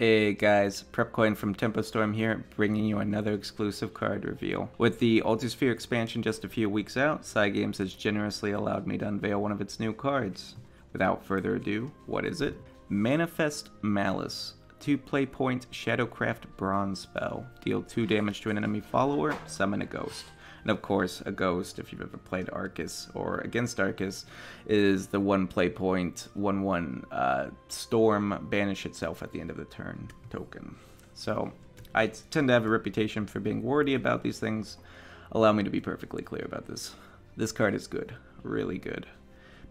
Hey guys, Prepcoin from Storm here, bringing you another exclusive card reveal. With the Altersphere expansion just a few weeks out, Cygames has generously allowed me to unveil one of its new cards. Without further ado, what is it? Manifest Malice. 2 play point Shadowcraft bronze spell. Deal 2 damage to an enemy follower, summon a ghost. And of course, a ghost, if you've ever played Arcus or against Arcus, is the 1 play point 1/1 Storm banish itself at the end of the turn token. So I tend to have a reputation for being wordy about these things. Allow me to be perfectly clear about this. This card is good, really good.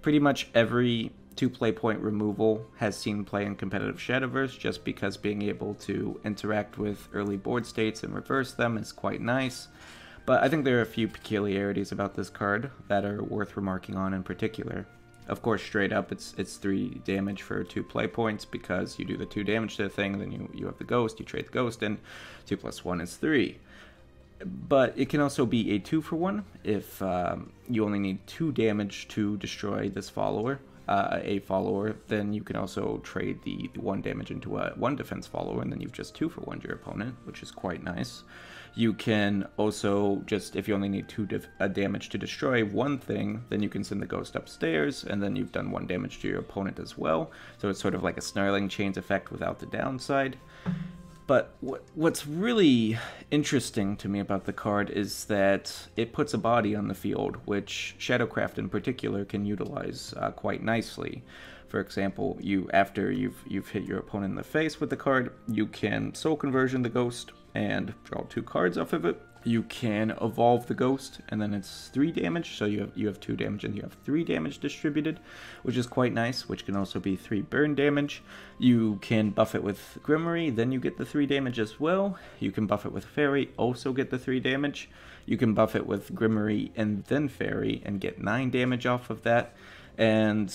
Pretty much every 2 play point removal has seen play in competitive Shadowverse, just because being able to interact with early board states and reverse them is quite nice. But I think there are a few peculiarities about this card that are worth remarking on in particular. Of course, straight up, it's 3 damage for 2 play points, because you do the 2 damage to the thing, then you have the ghost, you trade the ghost, and 2 plus 1 is 3. But it can also be a 2-for-1 if you only need 2 damage to destroy this follower. A follower, then you can also trade the 1 damage into a 1 defense follower, and then you've just 2-for-1'd your opponent, which is quite nice. You can also just, if you only need 2 damage to destroy 1 thing, then you can send the ghost upstairs, and then you've done 1 damage to your opponent as well. So it's sort of like a Snarling Chains effect without the downside. But what's really interesting to me about the card is that it puts a body on the field, which Shadowcraft in particular can utilize quite nicely. For example, after you've hit your opponent in the face with the card, you can Soul Conversion the ghost and draw 2 cards off of it. You can evolve the ghost, and then it's 3 damage, so you have 2 damage and you have 3 damage distributed, which is quite nice, which can also be 3 burn damage. You can buff it with Grimoire, then you get the 3 damage as well. You can buff it with Fairy, also get the 3 damage. You can buff it with Grimoire and then Fairy and get 9 damage off of that, and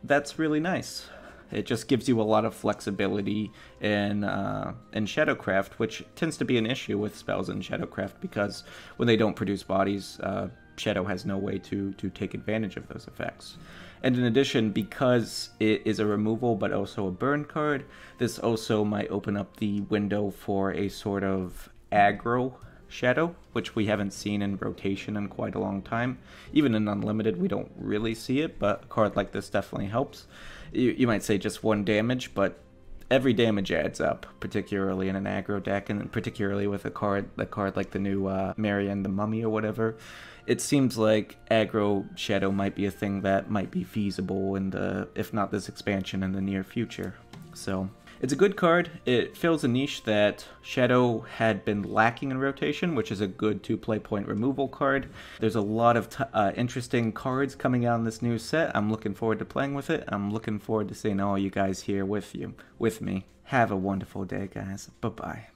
that's really nice. It just gives you a lot of flexibility in Shadowcraft, which tends to be an issue with spells in Shadowcraft, because when they don't produce bodies, Shadow has no way to take advantage of those effects. And in addition, because it is a removal but also a burn card, this also might open up the window for a sort of aggro Shadow, which we haven't seen in rotation in quite a long time. Even in Unlimited, we don't really see it, but a card like this definitely helps. You might say just 1 damage, but every damage adds up, particularly in an aggro deck, and particularly with a card like the new Marianne the Mummy or whatever. It seems like aggro Shadow might be a thing that might be feasible in if not this expansion, in the near future. So it's a good card. It fills a niche that Shadow had been lacking in rotation, which is a good 2 play point removal card. There's a lot of interesting cards coming out in this new set. I'm looking forward to playing with it. I'm looking forward to seeing all you guys here with me. Have a wonderful day, guys. Bye-bye.